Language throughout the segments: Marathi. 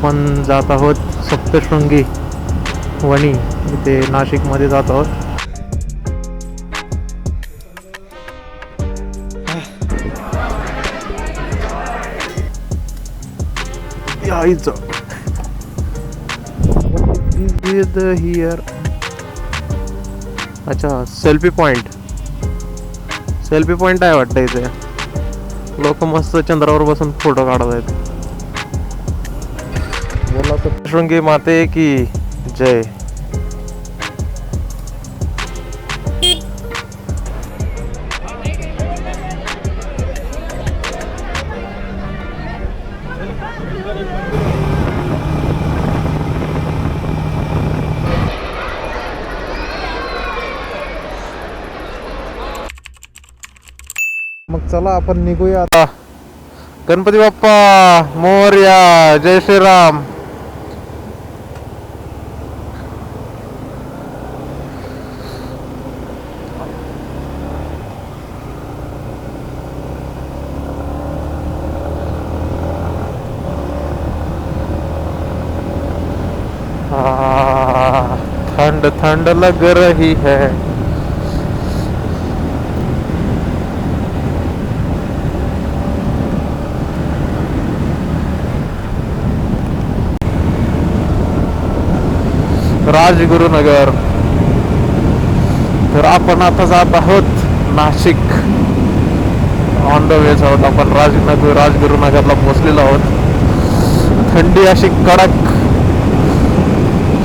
आपण जात आहोत सप्तशृंगी वणी, इथे नाशिकमध्ये जात आहोत. यायचं हिअर. अच्छा, सेल्फी पॉइंट आहे वाटतं इथे. लोक मस्त चंद्रावर बसून फोटो काढत आहेत. बोला सप्तशृंगी माते की जय. मग चला आपण निघूया आता. गणपती बाप्पा मोरया, जय श्रीराम. ठंड ठंड लग रही है. राजगुरुनगर. तर आपण आता जात आहोत नाशिक. ऑन द वेज आहोत आपण. राजगुरुनगरला पोहोचलेलो आहोत. थंडी अशी कडक.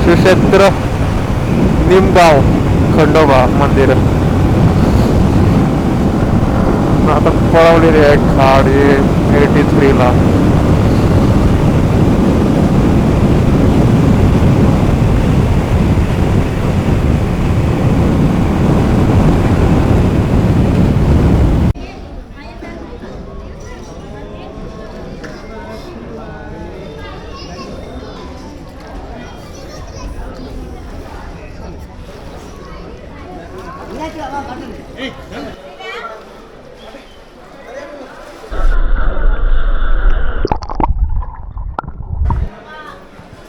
श्रीक्षेत्र निमगाव खंडोबा मंदिर आता पळवलेली आहे गाडी 83 ला.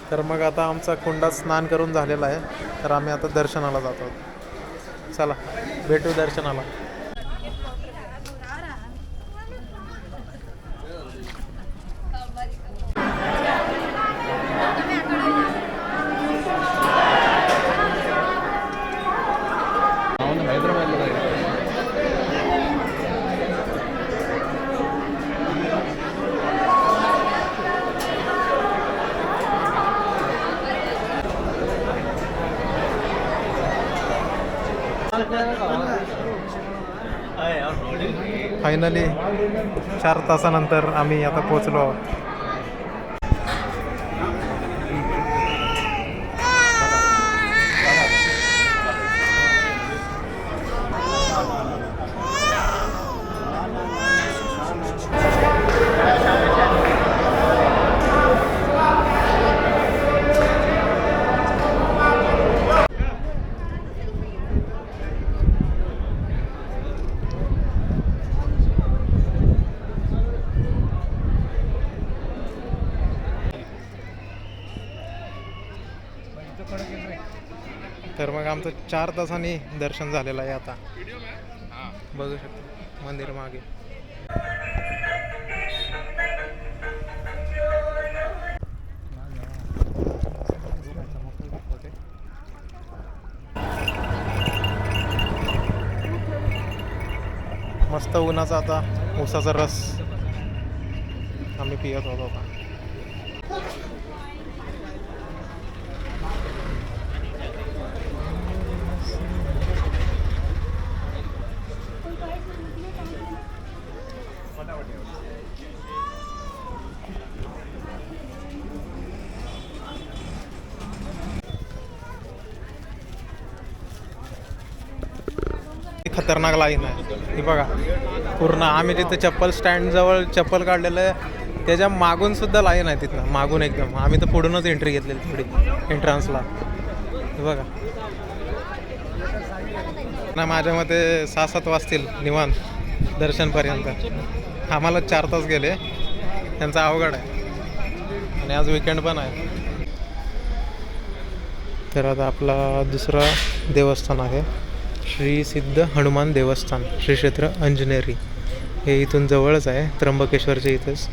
तर मग आता आमचा कुंडात स्नान करून झालेला आहे. तर आम्ही आता दर्शनाला जातो. चला भेटू दर्शनाला. फायनली 4 तासानंतर आम्ही आता पोहोचलो आहोत. तर मग आमचं 4 तासांनी दर्शन झालेलं आहे. आता बघू शकतो मंदिर मागे. मस्त उन्हाचा आता ऊसाचा रस आम्ही पियत होतो. खतरनाक लाईन आहे ही बघा. पूर्ण आम्ही जिथे चप्पल स्टँड जवळ चप्पल काढलेलं आहे त्याच्या मागून सुद्धा लाईन आहे तिथनं मागून एकदम. आम्ही तर पुढूनच एंट्री घेतलेली थोडी एंट्रन्सला. हे बघा ना, माझ्या मते 6-7 वाजतील निवांत दर्शनपर्यंत. आम्हाला 4 तास गेले. त्यांचा अवघड आहे. आणि आज वीकेंड पण आहे. तर आता आपला दुसरा देवस्थान आहे श्री सिद्ध हनुमान देवस्थान, श्री क्षेत्र अंजनेरी. हे इथून जवळच आहे, त्र्यंबकेश्वरच्या इथंच.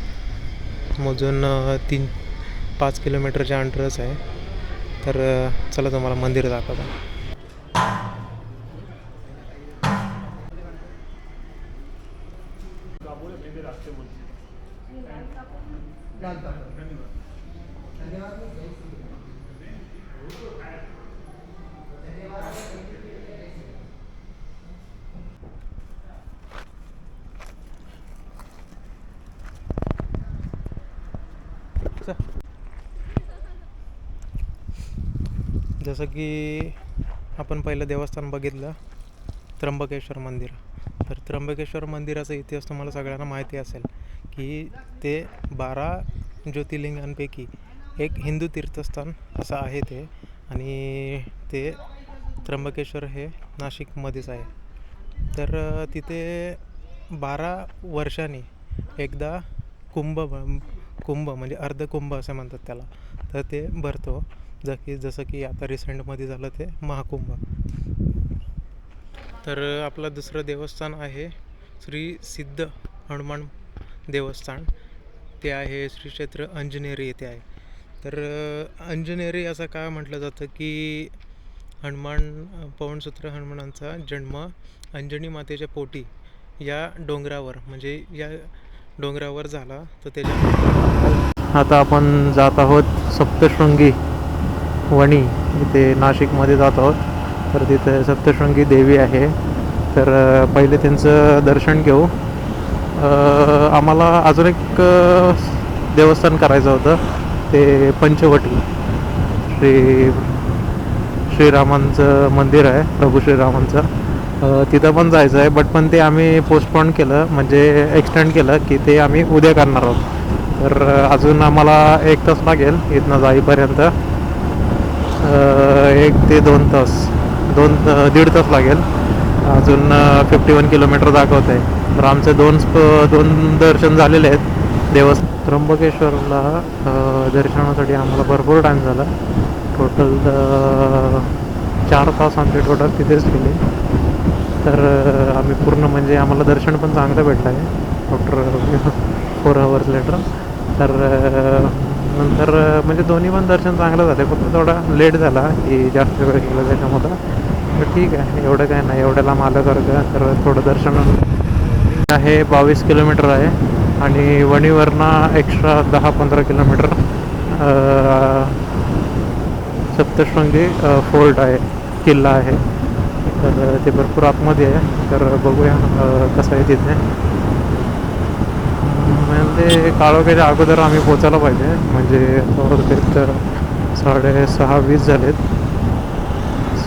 मोजून 3-5 किलोमीटरच्या अंतरच आहे. तर चला तुम्हाला मंदिर दाखवतो. जसं की आपण पहिलं देवस्थान बघितलं त्र्यंबकेश्वर मंदिर. तर त्र्यंबकेश्वर मंदिराचा इतिहास तुम्हाला सगळ्यांना माहिती असेल की ते 12 ज्योतिर्लिंगांपैकी एक हिंदू तीर्थस्थान असं आहे ते. आणि ते त्र्यंबकेश्वर हे नाशिकमध्येच आहे. तर तिथे 12 वर्षांनी एकदा कुंभ म्हणजे अर्धकुंभ असं म्हणतात त्याला, तर ते भरतो. जसं की आता रिसेंटमध्ये झालं ते महाकुंभ. तर आपलं दुसरं देवस्थान आहे श्री सिद्ध हनुमान देवस्थान. ते आहे श्री क्षेत्र अंजनेरी येथे आहे. तर अंजनेरी असं का म्हटलं जातं की पवनसूत्र हनुमानांचा जन्म अंजनी मातेच्या पोटी या डोंगरावर म्हणजे या डोंगरावर झाला. तर त्याच्या आता आपण जात आहोत सप्तशृंगी वणी इथे नाशिकमध्ये जात आहोत. तर तिथे सप्तशृंगी देवी आहे. तर पहिले त्यांचं दर्शन घेऊ. आम्हाला अजून एक देवस्थान करायचं होतं, ते पंचवटी श्रीरामांचं मंदिर आहे, प्रभू श्रीरामांचं. तिथं पण जायचं आहे, पण ते आम्ही पोस्टपोन केलं, म्हणजे एक्सटेंड केलं की ते आम्ही उद्या करणार आहोत. तर अजून आम्हाला 1 तास लागेल इथनं जाईपर्यंत. 1 ते 2 तास, 1.5 तास लागेल. अजून 51 किलोमीटर दाखवत आहे. तर आमचे दोन दर्शन झालेले आहेत देवस्थान. त्र्यंबकेश्वरला दर्शनासाठी आम्हाला भरपूर टाईम झाला. टोटल 4 तास आमचे टोटल तिथेच गेले. तर आम्ही पूर्ण म्हणजे आम्हाला दर्शन पण चांगलं भेटलं आहे आफ्टर 4 hours लेटर. तर नंतर म्हणजे दोन्ही पण दर्शन चांगलं झाले, फक्त थोडा लेट झाला की जास्त वेळ गेला त्याच्यामध्ये. तर ठीक आहे, एवढं काय नाही, एवढ्याला मालसारखं. तर थोडं दर्शन आहे 22 किलोमीटर आहे. आणि वणीवरनं एक्स्ट्रा 10-15 किलोमीटर सप्तशृंगी फोर्ट आहे, किल्ला आहे. तर ते भरपूर आतमध्ये आहे. तर बघूया कसं आहे तिथे. म्हणजे काळोख्याच्या अगोदर आम्ही पोचायला पाहिजे. म्हणजे तर 6:20 झालेत,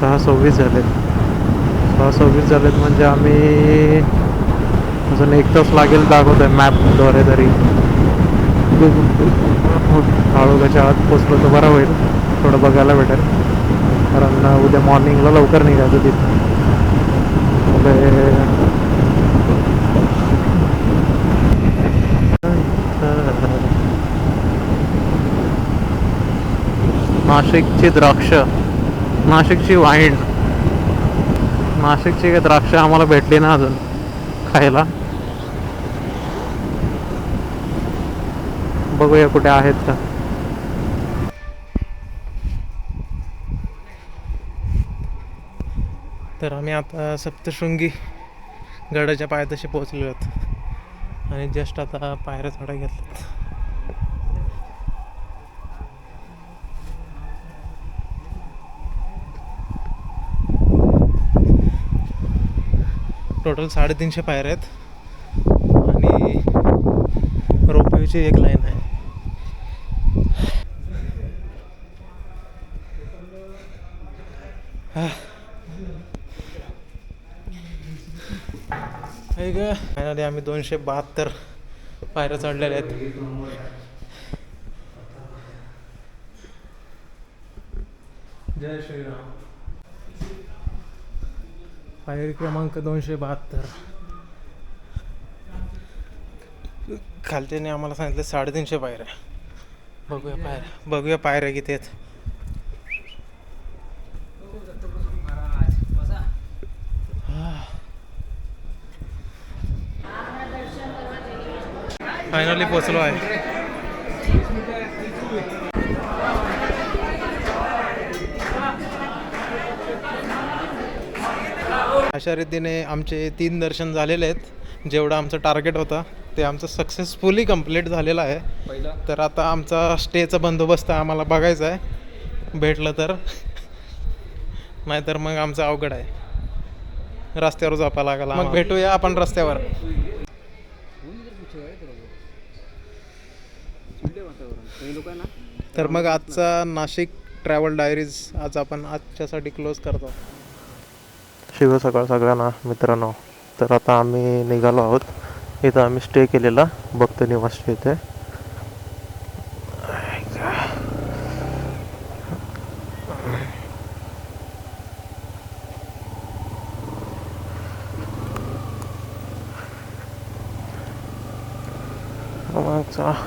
6:26 झालेत. 6:26 झालेत म्हणजे आम्ही अजून 1 तास लागेल दाखवत आहे मॅपद्वारे. तरी काळोख्याच्या आत पोचलो तर बरं होईल, थोडं बघायला भेटेल. कारण उद्या मॉर्निंगला लवकर निघायचं तिथं. नाशिकची द्राक्ष, नाशिकची वाईन, नाशिकची द्राक्ष आम्हाला भेटली ना अजून खायला. बघूया कुठे आहेत का. तर आम्ही आता सप्तशृंगी गडाच्या पायथ्याशी पोहोचलो आहोत आणि जस्ट आता पायऱ्या चढा घेतल्यात. टोटल 350 पायऱ्या आहेत आणि रोपवेची एक लाईन आहे. फायनली आम्ही 272 पायऱ्या चढलेल्या आहेत. जय श्रीराम. पायरी क्रमांक 272. खालच्याने आम्हाला सांगितलं 350 पायऱ्या. बघूया पायऱ्या किती आहेत. फायनली पोचलो आहे. अशा रीतीने आमचे 3 दर्शन झालेले आहेत. जेवढं आमचं टार्गेट होतं ते आमचं सक्सेसफुली कंप्लीट झालेलं आहे. तर आता आमचा स्टेचा बंदोबस्त आम्हाला बघायचा आहे, भेटलं तर. नाहीतर मग आमचं अवघड आहे, रस्त्यावर झोपायला लागला. मग भेटूया आपण रस्त्यावर. तर मग आजचा नाशिक ट्रॅव्हल डायरीज आज आपण आजच्यासाठी क्लोज करतो. शिव सकाळ सगळ्यांना मित्रांनो. तर आता आम्ही निघालो आहोत. इथं आम्ही स्टे केलेला भक्त निवास इथे.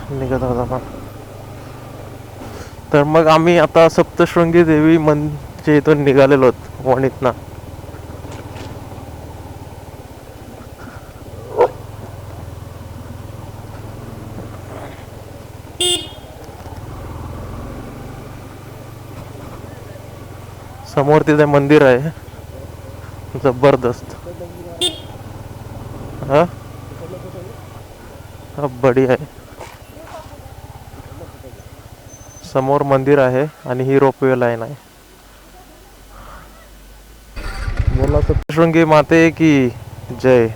निघत आहोत आपण. तर मग आम्ही आता सप्तशृंगी देवी मंदिरच्या इथून निघालेलो आहोत वणीतनं. समोर तिथे मंदिर आहे जबरदस्त. हा बढिया आहे. समोर मंदिर आहे आणि ही रोपवे लाईन आहे. बोला सप्तशृंगी माते की जय.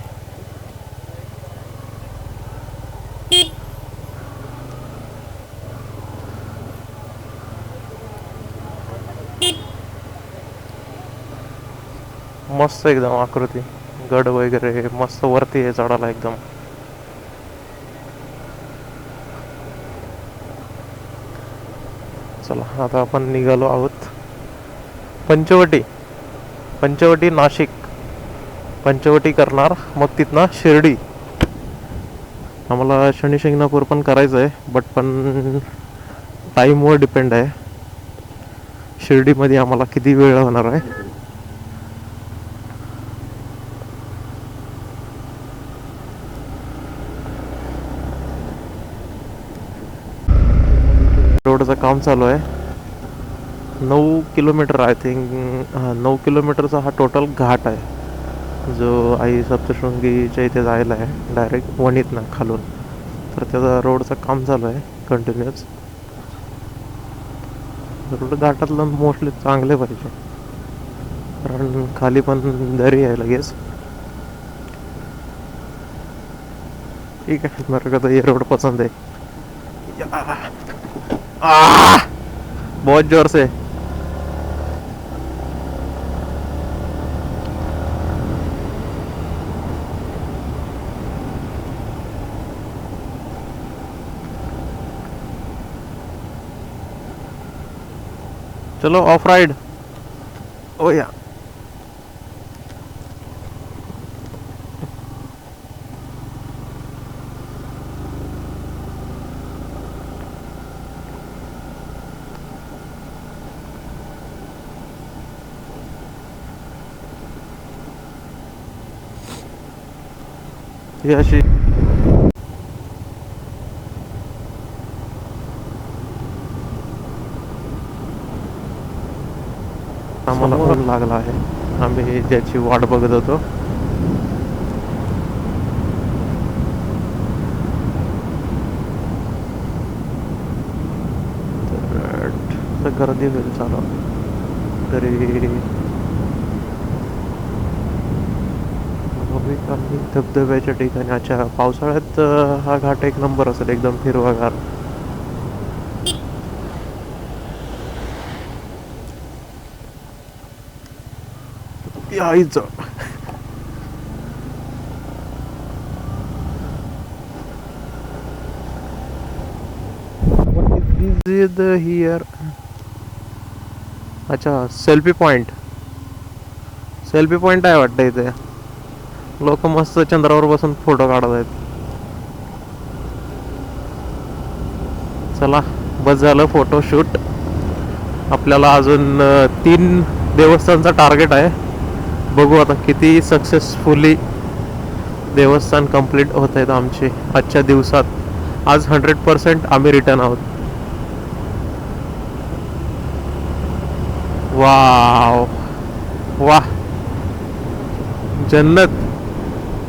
मस्त एकदम आकृती, गड वगैरे मस्त वरती आहे चढायला एकदम. चला आता आपण निघालो आहोत पंचवटी नाशिक. पंचवटी करणार, मग तिथनं शिर्डी. आम्हाला शनी शिंगणापूर पण करायचं आहे, बट पण टाईमवर डिपेंड आहे शिर्डीमध्ये आम्हाला किती वेळ होणार आहे. रोडचं काम चालू आहे. 9 किलोमीटर आय थिंक. 9 किलोमीटरचा हा टोटल घाट आहे जो आई सप्तशृंगीच्या इथे जायला आहे डायरेक्ट वणीतनं खालून. तर त्याचा रोडचं काम चालू आहे कंटिन्युअस. रोड घाटातलं मोस्टली चांगले पाहिजे, कारण खाली पण दरी आहे लगेच. ठीक आहे, मेरे को तो ये रोड पसंद है. बहुत जोर से. चलो ऑफ राइड. ओ या ही अशी आम्हाला फोन लागला आहे. आम्ही ज्याची वाट बघत होतो. तर गर्दी होईल चालू तरी. धबधब्याच्या ठिकाणी. अच्छा, पावसाळ्यात हा घाट एक नंबर असेल, एकदम हिरवागार. यायचं हियर. अच्छा, सेल्फी पॉइंट आहे वाटतं इथे. लोक मस्त चंद्रावर बसून फोटो काढत आहेत. चला बस झालं फोटोशूट. आपल्याला अजून 3 देवस्थानचा टार्गेट आहे. बघू आता किती सक्सेसफुली देवस्थान कंप्लीट होत आहेत आमचे आजच्या दिवसात. आज 100% आम्ही रिटर्न आहोत. वाव वाह, जन्नत.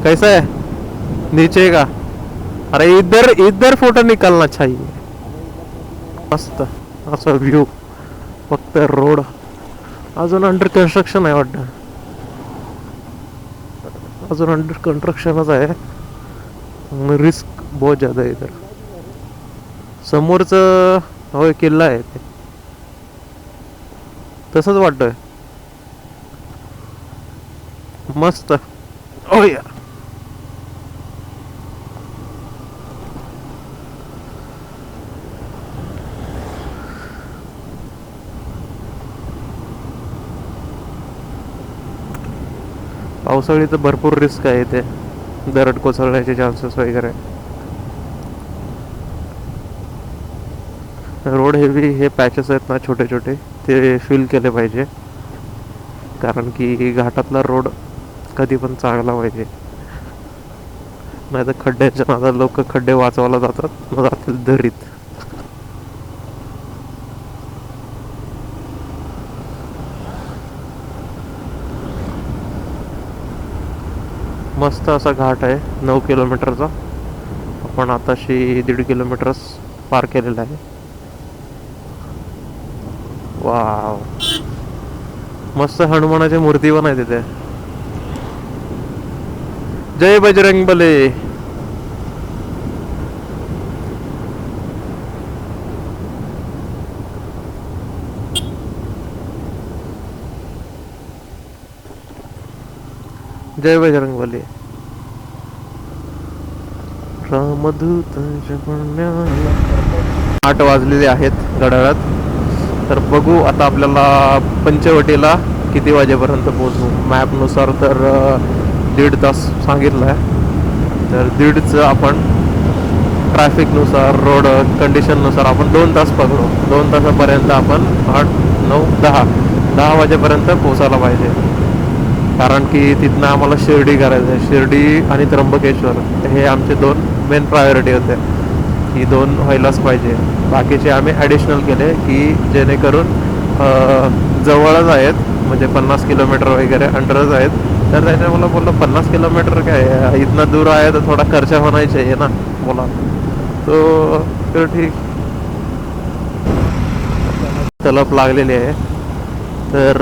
कैसा है नीचे का? अरे इधर इधर फोटो निकालना चाहिए. मस्त असा व्ह्यू. फक्त रोड अजून अंडर कन्स्ट्रक्शन आहे वाटतं. अजून अंडर कन्स्ट्रक्शनच आहे. रिस्क बहुत ज़्यादा आहे इधर. समोरचं होय किल्ला आहे ते, तसंच वाटतंय. मस्त. ओ या पावसाळी तर भरपूर रिस्क आहे इथे. दरड कोसळण्याचे चान्सेस वगैरे. रोड हेवी हे पॅचेस आहेत ना छोटे छोटे, ते फिल केले पाहिजे. कारण की घाटातला रोड कधी पण चांगला पाहिजे. नाही तर खड्ड्याच्या नादात लोक खड्डे वाचवायला जातात, मग जातील दरीत. मस्त असा घाट आहे 9 किलोमीटरचा. आपण आताशी 1.5 किलोमीटर पार केलेला आहे. वाव, मस्त हनुमानाची मूर्ती पण आहे तिथे. जय बजरंग बले. जय बजरंग बली. रामदूत 8 वाजलेले आहेत घड्याळात. तर बघू आता आपल्याला पंचवटीला किती वाजेपर्यंत पोहोचू. मॅपनुसार तर 1.5 तास सांगितलं आहे. तर 1.5चं आपण ट्रॅफिकनुसार रोड कंडिशननुसार आपण 2 तास पकडू. 2 तासापर्यंत आपण 8, 9, 10 वाजेपर्यंत पोहोचायला पाहिजे. कारण की तिथनं आम्हाला शिर्डी करायचं आहे. शिर्डी आणि त्र्यंबकेश्वर हे आमचे 2 मेन प्रायोरिटी होते. ही 2 व्हायलाच पाहिजे. बाकीचे आम्ही ॲडिशनल केले की जेणेकरून जवळच आहेत, म्हणजे 50 किलोमीटर वगैरे अंडरच आहेत. तर त्याने मला बोललं 50 किलोमीटर काय इतना दूर आहे तर थोडा खर्चा होना चाहिए ना. बोला तो फिर ठीक. तलप लागलेली आहे. तर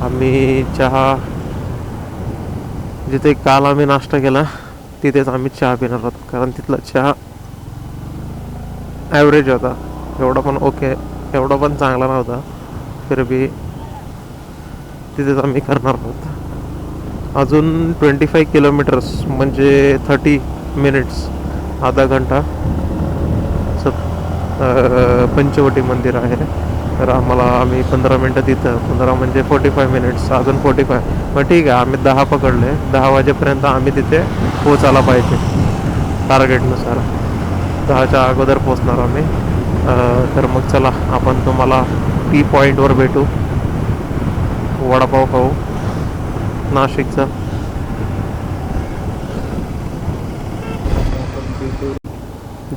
आम्ही चहा, जिथे काल आम्ही नाश्ता केला तिथेच आम्ही चहा पिणार आहोत. कारण तिथला चहा ॲव्हरेज होता. एवढा पण ओके, एवढा पण चांगला नव्हता. फिर बी तिथेच आम्ही करणार आहोत. अजून 25 किलोमीटर्स म्हणजे 30 मिनिट्स, आधा घंटा पंचवटी मंदिर आहे. तर आम्ही 15 मिनटं तिथं, 15 म्हणजे 45 मिनिट्स, अजून 45. मग ठीक आहे, आम्ही 10 पकडले. 10 वाजेपर्यंत आम्ही तिथे पोचायला पाहिजे टार्गेटनुसार. 10च्या अगोदर पोचणार आम्ही. तर मग चला आपण तुम्हाला टी पॉईंटवर भेटू. वडापाव खाऊ नाशिकचा.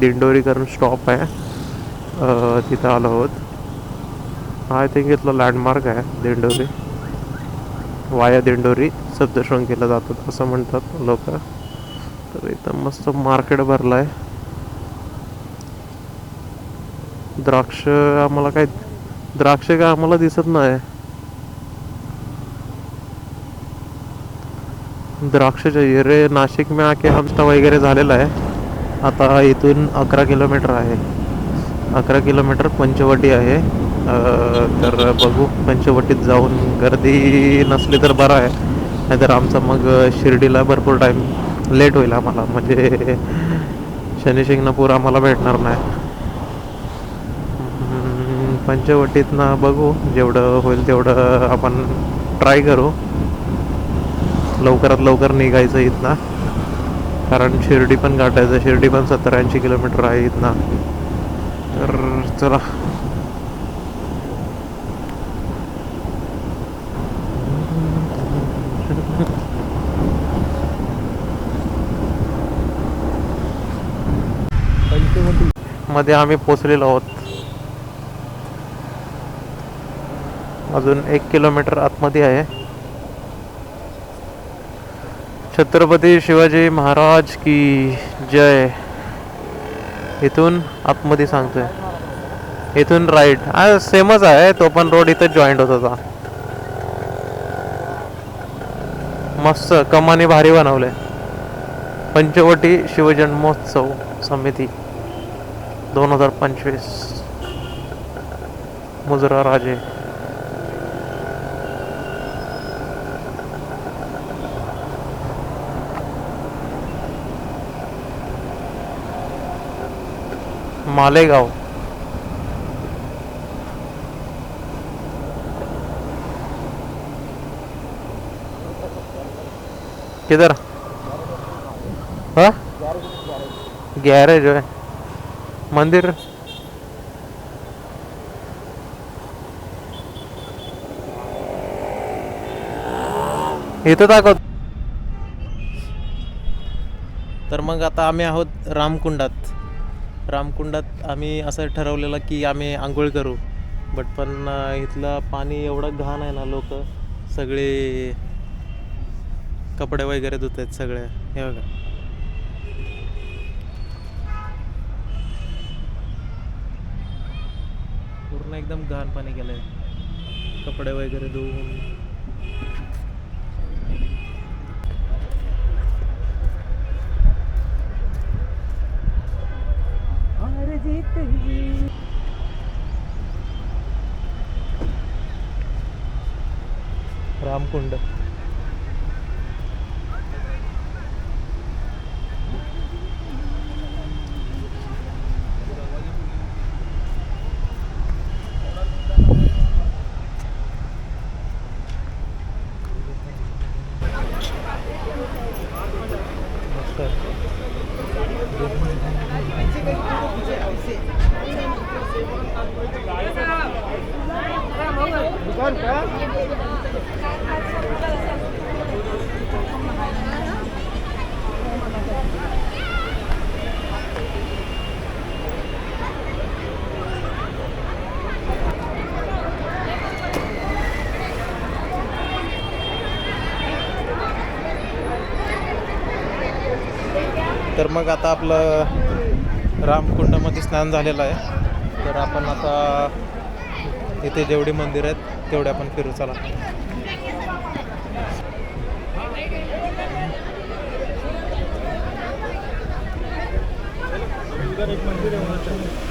दिंडोरी करून स्टॉप आहे, तिथं आलो आहोत. आय थिंक इथलं लँडमार्क आहे दिंडोरी. वाया दिंडोरी सप्तशृंगीला जातात असं म्हणतात लोक. तर इथं मस्त मार्केट भरलं आहे. द्राक्ष काय आम्हाला दिसत नाही. द्राक्ष चाहिए रे. नाशिक में आके हमस्टा वगैरे झालेला आहे. आता इथून 11 किलोमीटर आहे. 11 किलोमीटर पंचवटी आहे. तर बघू पंचवटीत जाऊन गर्दी नसली तर बरं आहे. नाहीतर आमचा मग शिर्डीला भरपूर टाईम लेट होईल आम्हाला. म्हणजे शनी शिंगणापूर आम्हाला भेटणार नाही. पंचवटीतनं बघू, जेवढं होईल तेवढं आपण ट्राय करू. लवकरात लवकर निघायचं इथनं. कारण शिर्डी पण गाठायचं. शिर्डी पण 70-80 किलोमीटर आहे इथनं. चला. मध्ये आम्ही पोचलेलो आहोत. अजून 1 किलोमीटर आतमध्ये आहे. छत्रपती शिवाजी महाराज की जय. इथून आतमध्ये सांगतोय, इथून राईट. सेमच आहे, तो पण रोड इथं जॉईंट होत होता. मस्त कमानी भारी बनवले. पंचवटी शिवजन्मोत्सव समिती 2025 मुजरा राजे. मालेगाव. किधर? हाँ गैरेज है. मंदिर इथं दाखव. तर मग आता आम्ही आहोत रामकुंडात. रामकुंडात आम्ही असं ठरवलेलं की आम्ही आंघोळ करू, पण इथलं पाणी एवढं घाण आहे ना, लोक सगळे कपडे वगैरे धुत आहेत सगळे. हे बघा, पूर्ण एकदम घाण पाणी गेलंय, कपडे वगैरे धुवून. रामकुंड. तर मग आता आपलं रामकुंडामध्ये स्नान झालेलं आहे. तर आपण आता इथे जेवढी मंदिर आहेत तेवढे आपण फिरू. चला. एक मंदिर आहे.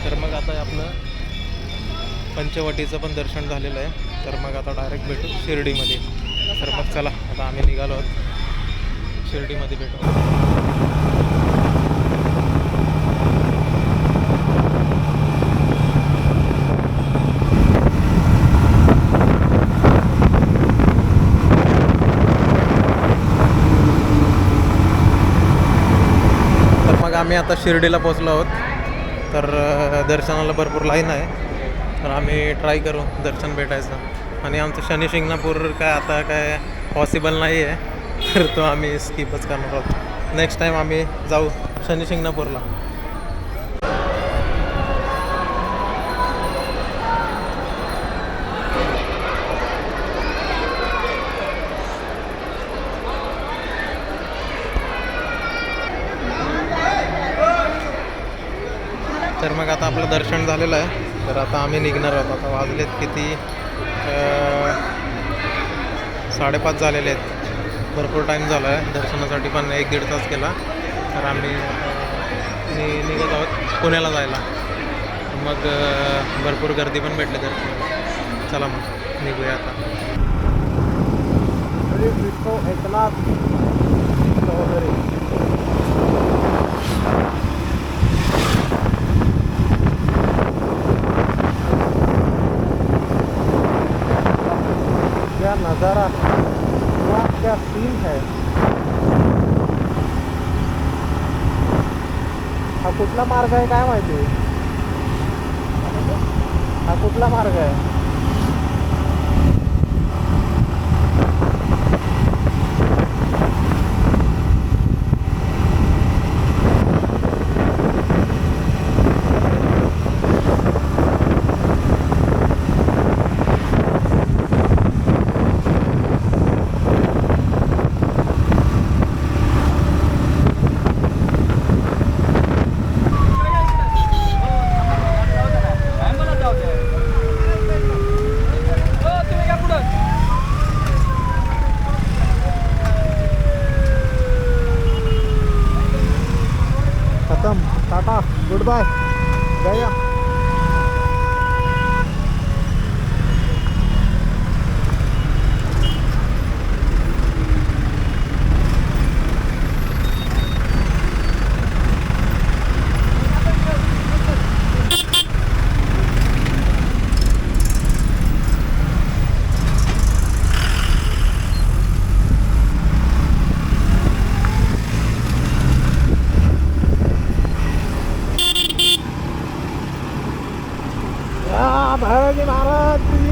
तर मग आता आपलं पंचवटीचं पण दर्शन झालेलं आहे. तर मग आता डायरेक्ट भेटू शिर्डीमध्ये. तर मग चला, आता आम्ही निघालो आहोत, शिर्डीमध्ये भेटू. तर मग आम्ही आता शिर्डीला पोचलो आहोत. तर दर्शनाला भरपूर लाईन आहे. तर आम्ही ट्राय करू दर्शन भेटायचं. आणि आमचं शनी शिंगणापूर काय आता काय पॉसिबल नाही आहे, तर तो आम्ही स्किपच करणार आहोत. नेक्स्ट टाईम आम्ही जाऊ शनी शिंगणापूरला. तर मग आता आपलं दर्शन झालेलं आहे. तर आता आम्ही निघणार आहोत. आता वाजलेत किती, 5:30 झालेले आहेत. भरपूर टाईम झाला आहे दर्शनासाठी, पण 1-1.5 तास केला. तर आम्ही निघत आहोत पुण्याला जायला. मग भरपूर गर्दी पण भेटली दर्शनाला. चला मग निघूया आता. एकनाथ चौधरी. क्या नज़ारा, क्या सीन है. हा कुठला मार्ग आहे काय माहिती. हा कुठला मार्ग आहे. खत्म. टाटा, गुड बाय, गया. भैरवजी महाराज.